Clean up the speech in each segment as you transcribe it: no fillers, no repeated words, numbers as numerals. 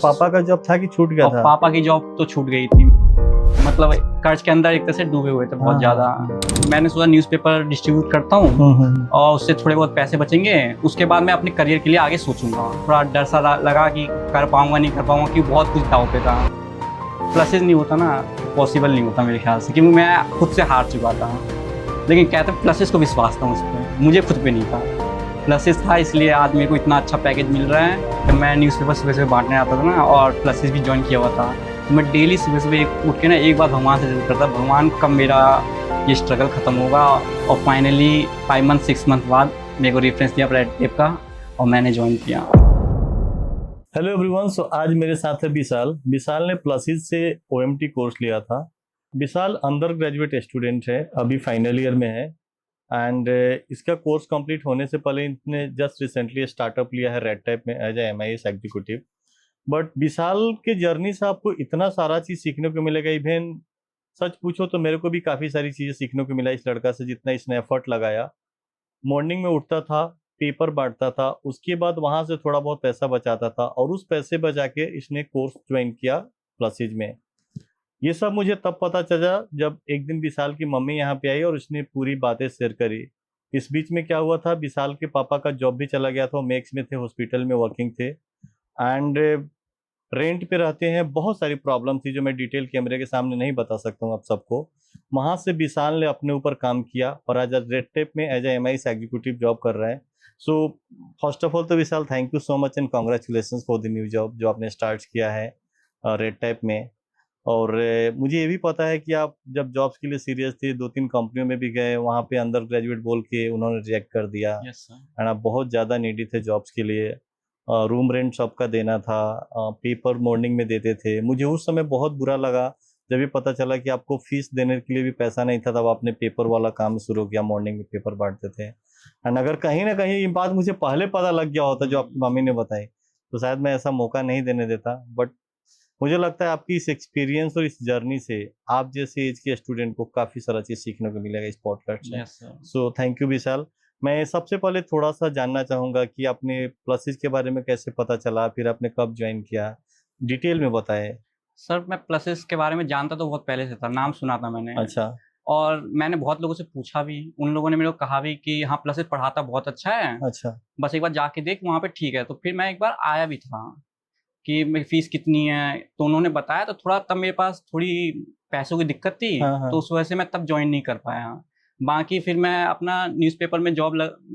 पापा का जॉब था कि छूट गया और था? पापा की जॉब तो छूट गई थी। मतलब कर्ज के अंदर एक तरह से डूबे हुए थे बहुत ज़्यादा। मैंने सोचा न्यूज़पेपर डिस्ट्रीब्यूट करता हूँ और उससे थोड़े बहुत पैसे बचेंगे, उसके बाद मैं अपने करियर के लिए आगे सोचूंगा। थोड़ा डर सा लगा कि कर पाऊंगा नहीं कर पाऊंगा, क्योंकि बहुत कुछ दाव पे था। प्लसेस नहीं होता ना, पॉसिबल नहीं होता मेरे ख्याल से, क्योंकि मैं खुद से हार चुका था। लेकिन कहते प्लसेस को विश्वास था मुझ पर, मुझे खुद पे नहीं था। प्लसेस था, इसलिए आज मेरे को इतना अच्छा पैकेज मिल रहा है। जब मैं न्यूज़पेपर सुबह सुबह बांटने आता था ना, और प्लसेस भी ज्वाइन किया हुआ था, तो मैं डेली सुबह सुबह उठ के ना एक बार भगवान से जरूर करता, भगवान कब मेरा ये स्ट्रगल ख़त्म होगा। और फाइनली 5 मंथ 6 मंथ बाद मेरे को रेफरेंस दिया रेड टेप का और मैंने ज्वाइन किया। हेलो एवरीवन, सो आज मेरे साथ है विशाल। विशाल ने प्लसिस से ओएमटी कोर्स लिया था। विशाल अंडर ग्रेजुएट स्टूडेंट है, अभी फाइनल ईयर में है। एंड इसका कोर्स कंप्लीट होने से पहले इसने जस्ट रिसेंटली स्टार्टअप लिया है रेड टेप में as a MIS executive. But Vishal के जर्नी से आपको इतना सारा चीज़ सीखने को मिलेगा। इवन सच पूछो तो मेरे को भी काफ़ी सारी चीज़ें सीखने को मिला इस लड़का से, जितना इसने एफर्ट लगाया। मॉर्निंग में उठता था, पेपर बांटता था, उसके बाद वहां से थोड़ा बहुत पैसा बचाता था और उस पैसे बचा के इसने कोर्स ज्वाइन किया प्लसिज में। ये सब मुझे तब पता चला जब एक दिन विशाल की मम्मी यहाँ पे आई और उसने पूरी बातें शेयर करी। इस बीच में क्या हुआ था, विशाल के पापा का जॉब भी चला गया था, वो मैक्स में थे, हॉस्पिटल में वर्किंग थे। एंड रेंट पे रहते हैं, बहुत सारी प्रॉब्लम थी जो मैं डिटेल कैमरे के सामने नहीं बता सकता हूँ आप सबको। वहां से विशाल ने अपने ऊपर काम किया और आज रेड टेप में as a MIS executive job कर रहा है। सो फर्स्ट ऑफ ऑल तो Vishal, thank you so much and congratulation for the new job जो आपने स्टार्ट किया है रेड टेप में। और मुझे ये भी पता है कि आप जब जॉब्स के लिए सीरियस थे, 2-3 कंपनियों में भी गए, वहाँ पे अंडर ग्रेजुएट बोल के उन्होंने रिजेक्ट कर दिया। एंड आप बहुत ज़्यादा नीडी थे जॉब्स के लिए। रूम रेंट सबका देना था, पेपर मॉर्निंग में देते थे। मुझे उस समय बहुत बुरा लगा जब ये पता चला कि आपको फीस देने के लिए भी पैसा नहीं था, तब आपने पेपर वाला काम शुरू किया, मॉर्निंग में पेपर बांटते थे। एंड अगर कहीं ना कहीं ये बात मुझे पहले पता लग गया होता जो आपकी मम्मी ने बताई, तो शायद मैं ऐसा मौका नहीं देने देता। बट मुझे लगता है आपकी इस एक्सपीरियंस और इस जर्नी से आप जैसे एज के स्टूडेंट को काफ़ी सारा चीज़ सीखने को मिलेगा इस पॉडकास्ट से। सो थैंक यू विशाल। मैं सबसे पहले थोड़ा सा जानना चाहूँगा कि आपने प्लसेस के बारे में कैसे पता चला, फिर आपने कब ज्वाइन किया, डिटेल में बताएं। सर, मैं प्लसेस के बारे में जानता तो बहुत पहले से था, नाम सुना था मैंने। अच्छा। और मैंने बहुत लोगों से पूछा भी, उन लोगों ने मेरे को कहा भी कि हाँ प्लसेस पढ़ाता बहुत अच्छा है, अच्छा। बस एक बार जाके देख वहाँ पे, ठीक है। तो फिर मैं एक बार आया भी था कि मेरी फीस कितनी है, तो उन्होंने बताया, तो थोड़ा तब मेरे पास थोड़ी पैसों की दिक्कत थी। हाँ। तो उस वजह से मैं तब ज्वाइन नहीं कर पाया। बाकी फिर मैं अपना न्यूज़पेपर में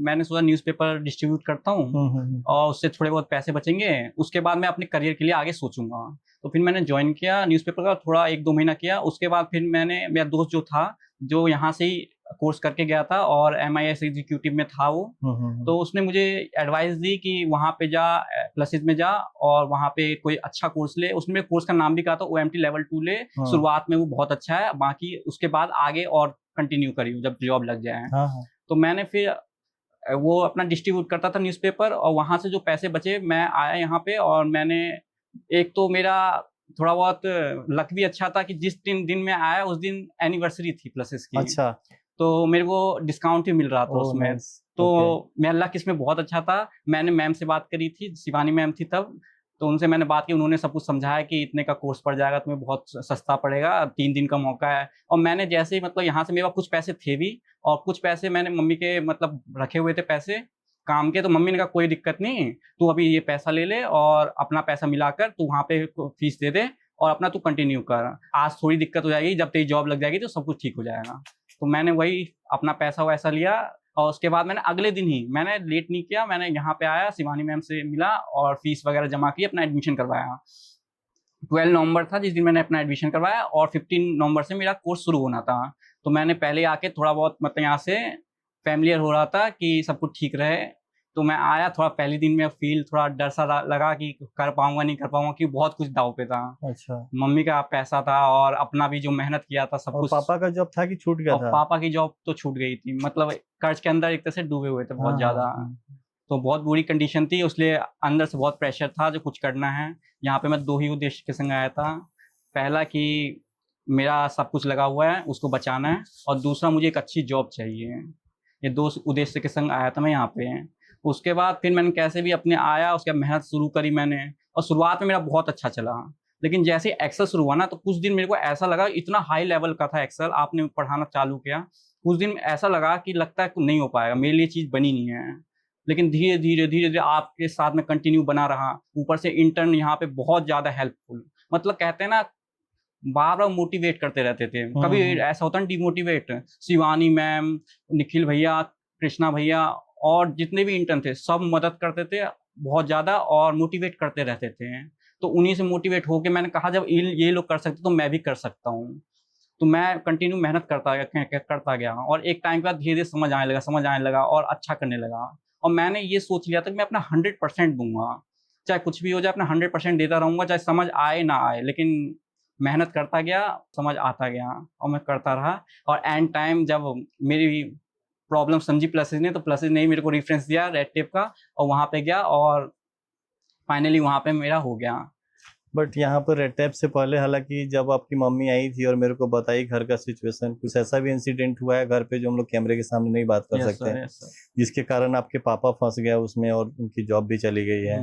मैंने सोचा न्यूज़पेपर डिस्ट्रीब्यूट करता हूँ और उससे थोड़े बहुत पैसे बचेंगे, उसके बाद मैं अपने करियर के लिए आगे सोचूंगा। तो फिर मैंने ज्वाइन किया न्यूज़पेपर का, थोड़ा 1-2 महीना किया। उसके बाद फिर मेरा दोस्त जो था, जो यहाँ से ही कोर्स करके गया था और MIS एग्जीक्यूटिव में था वो, तो उसने मुझे एडवाइस दी कि वहाँ पे जा, प्लसिस में जा और वहाँ पे कोई अच्छा कोर्स ले। उसने मेरे कोर्स का नाम भी कहा था, OMT लेवल 2 ले। शुरुआत में वो बहुत अच्छा है, बाकी उसके बाद आगे और कंटिन्यू करियो जब जॉब लग जाए। तो मैंने फिर वो अपना डिस्ट्रीब्यूट करता था न्यूज़पेपर, और वहाँ से जो पैसे बचे मैं आया यहाँ पे। और मैंने, एक तो मेरा थोड़ा बहुत लक भी अच्छा था कि जिस दिन मैं आया उस दिन एनिवर्सरी थी प्लसेस की। अच्छा। तो मेरे को डिस्काउंट भी मिल रहा था उसमें। नाइस। तो मेरा लक इसमें बहुत अच्छा था। मैंने मैम से बात करी थी, शिवानी मैम थी तब, तो उनसे मैंने बात की। उन्होंने सब कुछ समझाया कि इतने का कोर्स पड़ जाएगा, तुम्हें बहुत सस्ता पड़ेगा, 3 दिन का मौका है। और मैंने जैसे ही, मतलब यहाँ से मेरे पास कुछ पैसे थे भी, और कुछ पैसे मैंने मम्मी के मतलब रखे हुए थे पैसे काम के। तो मम्मी ने कहा कोई दिक्कत नहीं, तू अभी ये पैसा ले ले और अपना पैसा मिलाकर तू वहाँ पे फीस दे दे और अपना तू कंटिन्यू कर। आज थोड़ी दिक्कत हो जाएगी, जब तेरी जॉब लग जाएगी तो सब कुछ ठीक हो जाएगा। तो मैंने वही अपना पैसा वैसा लिया, और उसके बाद मैंने अगले दिन ही, मैंने लेट नहीं किया, मैंने यहाँ पे आया, शिवानी मैम से मिला और फीस वगैरह जमा की, अपना एडमिशन करवाया। 12 नवंबर था जिस दिन मैंने अपना एडमिशन करवाया, और 15 नवंबर से मेरा कोर्स शुरू होना था। तो मैंने पहले आके थोड़ा बहुत, मतलब यहाँ से फैमिलियर हो रहा था कि सब कुछ ठीक रहे। तो मैं आया, थोड़ा पहले दिन में फील थोड़ा डर सा लगा कि कर पाऊंगा नहीं कर पाऊंगा, क्योंकि बहुत कुछ दाव पे था। अच्छा। मम्मी का पैसा था और अपना भी जो मेहनत किया था सब और कुछ। पापा का जॉब था कि छूट गया और था? पापा की जॉब तो छूट गई थी, मतलब कर्ज के अंदर एक तरह से डूबे हुए थे बहुत ज़्यादा। तो बहुत बुरी कंडीशन थी, इसलिए अंदर से बहुत प्रेशर था जो कुछ करना है। यहाँ पे मैं 2 ही उद्देश्य के संग आया था। पहला कि मेरा सब कुछ लगा हुआ है, उसको बचाना है, और दूसरा मुझे एक अच्छी जॉब चाहिए। ये 2 उद्देश्य के संग आया था मैं यहाँ पे। उसके बाद फिर मैंने कैसे भी अपने आया, उसके बाद मेहनत शुरू करी मैंने, और शुरुआत में मेरा बहुत अच्छा चला, लेकिन जैसे एक्सेल शुरू हुआ ना तो कुछ दिन मेरे को ऐसा लगा इतना हाई लेवल का था एक्सेल, आपने पढ़ाना चालू किया, कुछ दिन ऐसा लगा कि लगता है कि नहीं हो पाएगा, मेरे लिए चीज़ बनी नहीं है। लेकिन धीरे-धीरे आपके साथ में कंटिन्यू बना रहा, ऊपर से इंटर्न यहाँ पे बहुत ज़्यादा हेल्पफुल, मतलब कहते हैं ना बार-बार मोटिवेट करते रहते थे। कभी ऐसा होता है ना डिमोटिवेट, शिवानी मैम, निखिल भैया, कृष्णा भैया और जितने भी इंटर्न थे सब मदद करते थे बहुत ज़्यादा और मोटिवेट करते रहते थे। तो उन्हीं से मोटिवेट होके मैंने कहा जब ये लोग कर सकते तो मैं भी कर सकता हूँ। तो मैं कंटिन्यू मेहनत करता गया और एक टाइम के बाद धीरे-धीरे समझ आने लगा और अच्छा करने लगा। और मैंने ये सोच लिया था कि मैं अपना 100% दूँगा। चाहे कुछ भी हो जाए अपना 100% देता रहूँगा, चाहे समझ आए ना आए, लेकिन मेहनत करता गया, समझ आता गया और मैं करता रहा। और एंड टाइम जब मेरी प्रॉब्लम समझी प्लसेस ने, तो प्लसेस ने ही मेरे को रेफरेंस दिया रेड टेप का और वहाँ पे गया और फाइनली वहाँ पे मेरा हो गया। बट यहाँ पर रेड टैप से पहले, हालांकि जब आपकी मम्मी आई थी और मेरे को बताई घर का सिचुएशन, कुछ ऐसा भी इंसिडेंट हुआ है घर पे जो हम लोग कैमरे के सामने नहीं बात कर सकते हैं, जिसके कारण आपके पापा फंस गए उसमें और उनकी जॉब भी चली गई है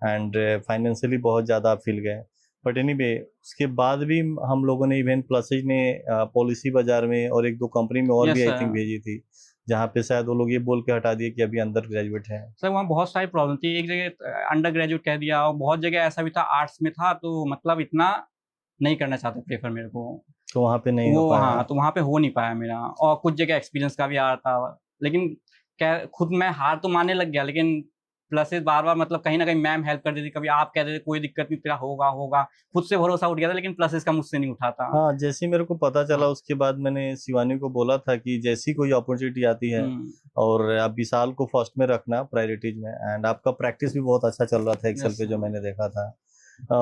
एंड फाइनेंशियली बहुत ज़्यादा आप फील गए। बट एनीवे उसके बाद भी हम लोगों ने इवन प्लसेज ने पॉलिसी बाजार में और एक दो कंपनी में और भी आई थिंक भेजी थी, जहाँ पे शायद वो लोग ये बोल के हटा दिए कि अभी अंडर ग्रेजुएट है। सर वहाँ बहुत सारी प्रॉब्लम थी, एक जगह अंडर ग्रेजुएट कह दिया और बहुत जगह ऐसा भी था आर्ट्स में था तो मतलब इतना नहीं करना चाहते प्रेफर मेरे को, तो वहाँ पे नहीं हो पाया। हाँ, तो वहाँ पे हो नहीं पाया मेरा। और कुछ जगह एक्सपीरियंस का भी आ रहा था, लेकिन क्या खुद मैं हार तो मानने लग गया, लेकिन प्लसेस बार-बार मतलब कहीं न कहीं मैम हेल्प कर देती, कभी आप कह देते कोई दिक्कत नहीं तेरा होगा, खुद से भरोसा उठ गया था, लेकिन प्लसेस का मुझसे नहीं उठा था। हाँ, जैसे ही मेरे को पता चला उसके बाद मैंने शिवानी को बोला था कि जैसी कोई अपॉर्चुनिटी आती है और आप विशाल को फर्स्ट में रखना प्रायोरिटीज में, एंड आपका प्रैक्टिस भी बहुत अच्छा चल रहा था एक्सेल पे जो मैंने देखा था।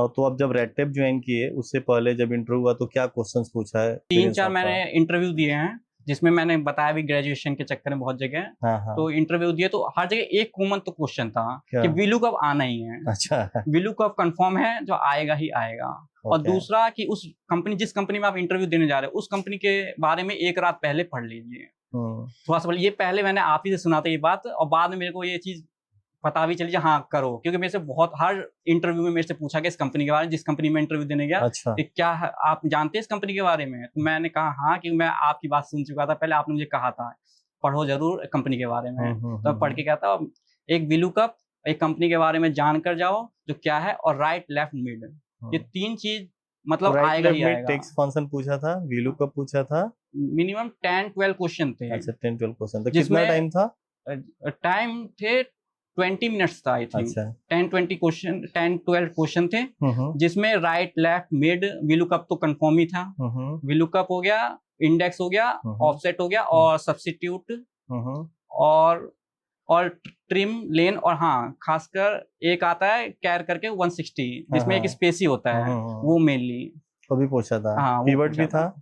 तो अब जब रेड टेप ज्वाइन किए उससे पहले जब इंटरव्यू हुआ तो क्या क्वेश्चंस पूछा है? 3-4 मैंने इंटरव्यू दिए हैं, जिसमें मैंने बताया भी ग्रेजुएशन के चक्कर में बहुत जगह। तो इंटरव्यू दिए तो हर जगह एक कॉमन तो क्वेश्चन था कि वीलुकअप आना ही है। अच्छा, वीलुकअप कंफर्म है, जो आएगा ही आएगा। और दूसरा कि उस कंपनी जिस कंपनी में आप इंटरव्यू देने जा रहे हो उस कंपनी के बारे में एक रात पहले पढ़ लीजिए। थोड़ा सा ये पहले मैंने आप ही से सुना था ये बात और बाद में मेरे को ये चीज पता भी चली हाँ करो, क्योंकि मेरे से बहुत हर इंटरव्यू में मेरे से पूछा गया इस कंपनी के बारे में, जिस कंपनी में इंटरव्यू देने गया। अच्छा। क्या आप जानते हैं इस कंपनी के बारे में? तो मैंने कहा हाँ, कि मैं आपकी बात सुन चुका था, पहले आपने मुझे कहा था पढ़ो जरूर कंपनी के बारे में। तो पढ़ के क्या था, एक वीलुकअप, एक कंपनी के बारे में जानकर जाओ जो क्या है, और राइट लेफ्ट मिड, ये 3 चीज मतलब आएगा ही आएगा। टेक्स्ट फंक्शन पूछा था, वीलुकअप पूछा था, मिनिमम 10-12 क्वेश्चन थे। अच्छा 10-12 क्वेश्चन था। कितना टाइम था? टाइम थे 20 मिनट्स था आई थिंक। 10-20 क्वेश्चन, 10-12 क्वेश्चन थे, जिसमें राइट लेफ्ट मिड, वीलुकअप तो कंफर्म ही था, वीलुकअप हो गया, इंडेक्स हो गया, ऑफसेट हो गया और सब्स्टिट्यूट और ट्रिम लेन, और हाँ खासकर एक आता है कैर करके 160, जिसमें एक स्पेसी होता है, वो मेनली कभी पूछा था। हाँ, पिवट भी था?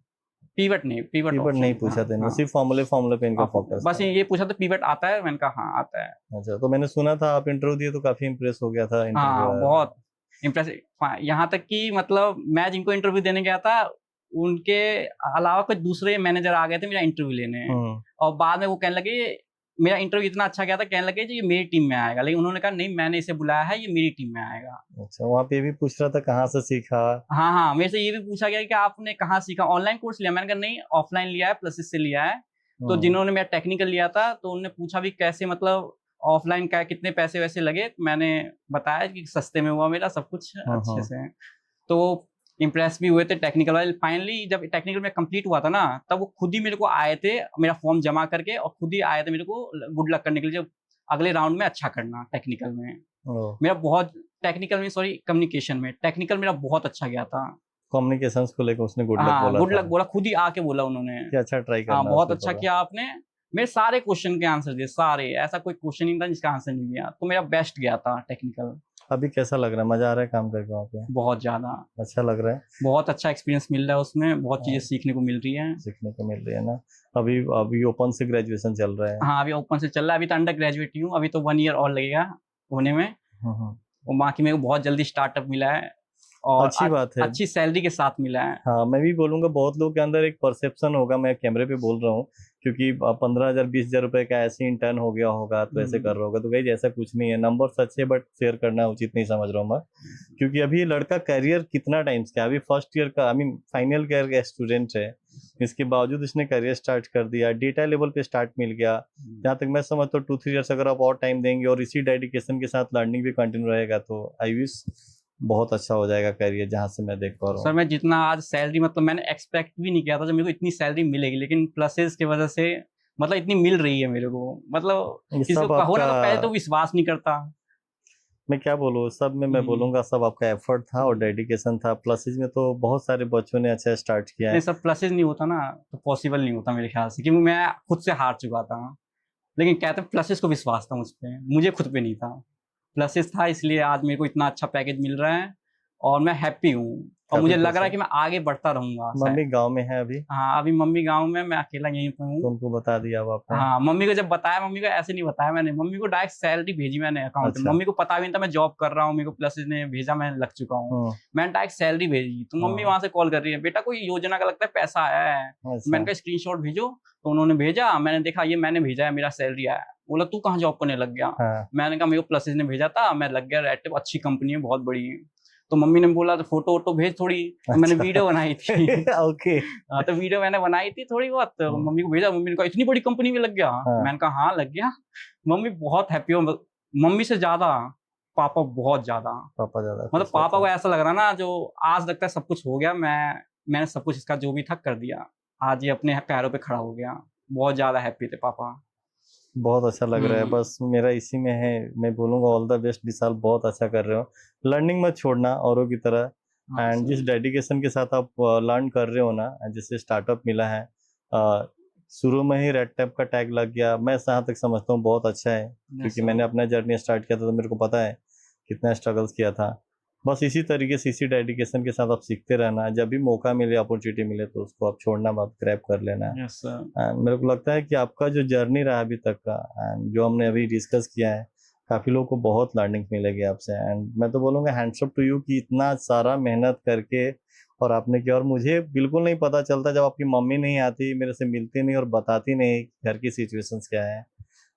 पिवट नहीं पूछा था, सिर्फ फॉर्मूले पे इनका फोकस बस ये पूछा था पिवट आता है, मैंने कहा हाँ आता है। अच्छा, तो मैंने सुना था आप इंटरव्यू दिए तो काफी इम्प्रेस हो गया था। हाँ, बहुत इम्प्रेस, यहाँ तक कि मतलब मैं जिनको इंटरव्यू देने गया था उनके अलावा कुछ दूसरे मैनेजर आ गए थे मेरा इंटरव्यू लेने, और बाद में वो कहने लगे, मेरा इंटरव्यू इतना अच्छा गया था, कहने लगे जी ये मेरी टीम में आएगा, लेकिन उन्होंने कहा नहीं मैंने इसे बुलाया है, ये मेरी टीम में आएगा। अच्छा, वहाँ पे भी पूछ रहा था कहाँ से सीखा? हाँ, मेरे से ये भी पूछा गया कि आपने कहाँ सीखा, ऑनलाइन कोर्स लिया? मैंने कहा नहीं, ऑफलाइन लिया है, प्लसेस से लिया है। तो जिन्होंने मेरा टेक्निकल लिया था तो उन्होंने पूछा भी कैसे, मतलब ऑफलाइन का कितने पैसे वैसे लगे, मैंने बताया कि सस्ते में हुआ मेरा सब कुछ अच्छे से। तो इम्प्रेस भी हुए थे टेक्निकल वाले। फाइनली जब टेक्निकल में कंप्लीट हुआ था ना, तब वो खुद ही मेरे को आए थे मेरा फॉर्म जमा करके, और खुद ही आए थे मेरे को गुड लक करने के लिए, जब अगले राउंड में अच्छा करना टेक्निकल में। मेरा बहुत टेक्निकल में, सॉरी कम्युनिकेशन में, टेक्निकल मेरा बहुत अच्छा गया था। कम्युनिकेशंस को लेकर उसने गुड लक बोला? गुड लक बोला, खुद ही आके बोला उन्होंने कि अच्छा ट्राई करना। हाँ, बहुत अच्छा किया आपने। मेरे सारे क्वेश्चन के आंसर दिए, सारे, ऐसा कोई क्वेश्चन नहीं था जिसका आंसर नहीं दिया। तो मेरा बेस्ट गया था टेक्निकल। अभी कैसा लग रहा है? मजा आ रहा है काम करके वहाँ पे? बहुत ज्यादा अच्छा लग रहा है, बहुत अच्छा एक्सपीरियंस मिल रहा है उसमें, बहुत चीजें सीखने को मिल रही है ना। अभी ओपन से ग्रेजुएशन चल रहा है? हाँ, अभी ओपन से चल रहा है, अभी तो अंडर ग्रेजुएट ही हूँ, अभी तो 1 ईयर और लगेगा होने में। और बाकी मेरे को बहुत जल्दी स्टार्टअप मिला है और अच्छी बात है, अच्छी सैलरी के साथ मिला है। हाँ, मैं भी बोलूंगा बहुत लोगों के अंदर एक परसेप्शन होगा, मैं कैमरे पे बोल रहा हूँ क्योंकि 15,000 20,000 रुपए का ऐसे इंटर्न हो गया होगा तो ऐसे कर रहा होगा। तो गाइज ऐसा कुछ नहीं है, नंबर सच है बट शेयर करना उचित नहीं समझ रहा हूँ मैं, क्योंकि अभी ये लड़का करियर कितना टाइम्स का, अभी फर्स्ट ईयर का, आई मीन फाइनल ईयर का स्टूडेंट है, इसके बावजूद इसने करियर स्टार्ट कर दिया, डेटा लेवल पे स्टार्ट मिल गया। जहाँ तक मैं समझता हूँ 2-3 ईयर्स अगर आप और टाइम देंगे और इसी डेडिकेशन के साथ लर्निंग भी कंटिन्यू रहेगा तो आई विश बहुत अच्छा हो जाएगा करियर, जहाँ से मैं देख पा रहा सर हूँ। मैं जितना आज सैलरी मतलब मैंने एक्सपेक्ट भी नहीं किया था जब मेरे को इतनी सैलरी मिलेगी, लेकिन प्लसेस की वजह से मतलब इतनी मिल रही है मेरे को, मतलब ये किसी को सब कहो ना तो पहले तो आपका, विश्वास नहीं करता। मैं क्या बोलूँ, सब में मैं बोलूँगा सब आपका एफर्ट था और डेडिकेशन था। प्लसेज में तो बहुत सारे बच्चों ने अच्छा स्टार्ट किया नहीं है। सब प्लसेस नहीं होता ना तो पॉसिबल नहीं होता मेरे ख्याल से, क्योंकि मैं खुद से हार चुका था। लेकिन कहते प्लसेस को विश्वास था मुझ पे, मुझे खुद पे नहीं था। प्लसेस था इसलिए आज मेरे को इतना अच्छा पैकेज मिल रहा है और मैं हैप्पी हूँ, और काफी मुझे लग खुश रहा है है। कि मैं आगे बढ़ता रहूंगा शायद। मम्मी गांव में है अभी, हाँ अभी मम्मी गाँव में, मैं अकेला यहीं पे तो हूँ। उनको बता दिया अब आपने? हाँ मम्मी को जब बताया, मम्मी को ऐसे नहीं बताया मैंने, मम्मी को डायरेक्ट सैलरी भेजी मैंने अकाउंट में। अच्छा। मम्मी को पता भी नहीं था मैं जॉब कर रहा हूँ, मेरे को प्लसेस ने भेजा, मैं लग चुका हूँ। हम्म। मैंने डायरेक्ट सैलरी भेजी तो मम्मी वहां से कॉल कर रही है, बेटा कोई योजना का लगता है पैसा आया है। तो मैंने अच्छा। कहा स्क्रीनशॉट भेजो, तो उन्होंने भेजा, मैंने देखा ये मैंने भेजा है, मेरा सैलरी आया। बोला तू कहाँ जॉब करने लग गया? हाँ। मैंने कहा मेरे को प्लसेस ने भेजा था, मैं लग गया रेड, अच्छी कंपनी है, बहुत बड़ी है। तो मम्मी ने बोला तो फोटो वोटो भेज थोड़ी, तो मैंने अच्छा। वीडियो बनाई थी। ओके। हाँ तो वीडियो मैंने बनाई थी थोड़ी बहुत, तो मम्मी को भेजा, मम्मी ने कहा इतनी बड़ी कंपनी में लग गया? हाँ। मैंने कहा हाँ लग गया। मम्मी बहुत हैप्पी हो, मम्मी से ज्यादा पापा बहुत ज्यादा। पापा ज्यादा मतलब खुश पापा रहते को हैं। ऐसा लग रहा ना जो आज लगता है सब कुछ हो गया, मैंने सब कुछ इसका जो भी था कर दिया, आज ये अपने पैरों पे खड़ा हो गया। बहुत ज्यादा हैप्पी थे पापा। बहुत अच्छा लग रहा है, बस मेरा इसी में है, मैं बोलूंगा ऑल द बेस्ट विशाल, बहुत अच्छा कर रहे हो। लर्निंग मत छोड़ना औरों की तरह, हाँ एंड जिस सर। डेडिकेशन के साथ आप लर्न कर रहे हो ना, जैसे स्टार्टअप मिला है, अ, शुरू में ही रेड टैप का टैग लग गया, मैं जहाँ तक समझता हूँ बहुत अच्छा है, क्योंकि मैंने अपना जर्नी स्टार्ट किया था तो मेरे को पता है कितना स्ट्रगल्स किया था। बस इसी तरीके से इसी डेडिकेशन के साथ आप सीखते रहना, जब भी मौका मिले अपॉर्चुनिटी मिले तो उसको आप छोड़ना मत, ग्रैब कर लेना। Yes sir. एंड मेरे को लगता है कि आपका जो जर्नी रहा अभी तक का, एंड जो हमने अभी डिस्कस किया है, काफ़ी लोगों को बहुत लर्निंग मिलेगी आपसे। एंड मैं तो बोलूँगा हैंड्स अप टू यू कि इतना सारा मेहनत करके और आपने किया। और मुझे बिल्कुल नहीं पता चलता जब आपकी मम्मी नहीं आती, मेरे से मिलती नहीं और बताती नहीं घर की सिचुएशंस क्या है।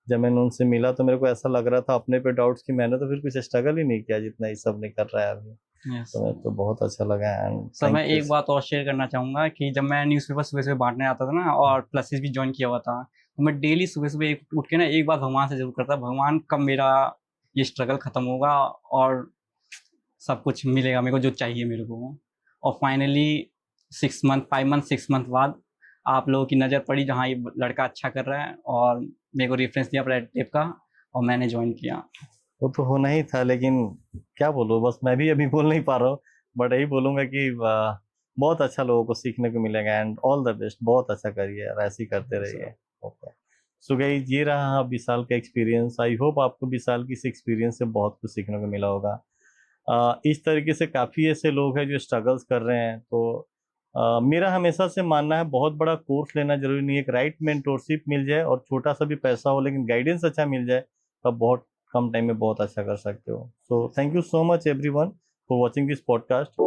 जब मैंने उनसे मिला तो मेरे को ऐसा लग रहा था अपने पे डाउट्स कि मैंने तो फिर कुछ स्ट्रगल ही नहीं किया जितना ये सब नहीं कर रहा है अभी। यस तो मेरे को बहुत अच्छा लगा एंड सर। मैं थैंक यू। एक बात और शेयर करना चाहूंगा कि जब मैं न्यूज़पेपर सुबह सुबह बांटने आता था ना और प्लसेस भी ज्वाइन किया हुआ था, तो मैं डेली सुबह सुबह उठ के ना एक बात भगवान से जरूर करता, भगवान कब मेरा ये स्ट्रगल खत्म होगा और सब कुछ मिलेगा मेरे को जो चाहिए मेरे को। और फाइनली 6 मंथ 5 मंथ 6 मंथ बाद आप लोगों की नज़र पड़ी जहाँ ये लड़का अच्छा कर रहा है, और मेरे को रेफरेंस दिया रेड टेप का और मैंने ज्वाइन किया। वो तो होना ही था, लेकिन क्या बोलूं, बस मैं भी अभी बोल नहीं पा रहा हूँ, बट यही बोलूंगा कि बहुत अच्छा लोगों को सीखने को मिलेगा एंड ऑल द बेस्ट, बहुत अच्छा करिए और ऐसे ही करते रहिए। ओके, सो गाइस ये रहा विशाल का एक्सपीरियंस। आई होप आपको विशाल की इस एक्सपीरियंस से बहुत कुछ सीखने को मिला होगा। इस तरीके से काफ़ी ऐसे लोग हैं जो स्ट्रगल्स कर रहे हैं, तो मेरा हमेशा से मानना है बहुत बड़ा कोर्स लेना जरूरी नहीं है, एक राइट मेंटोरशिप मिल जाए और छोटा सा भी पैसा हो लेकिन गाइडेंस अच्छा मिल जाए, तब बहुत कम टाइम में बहुत अच्छा कर सकते हो। So thank you so much everyone for watching this podcast.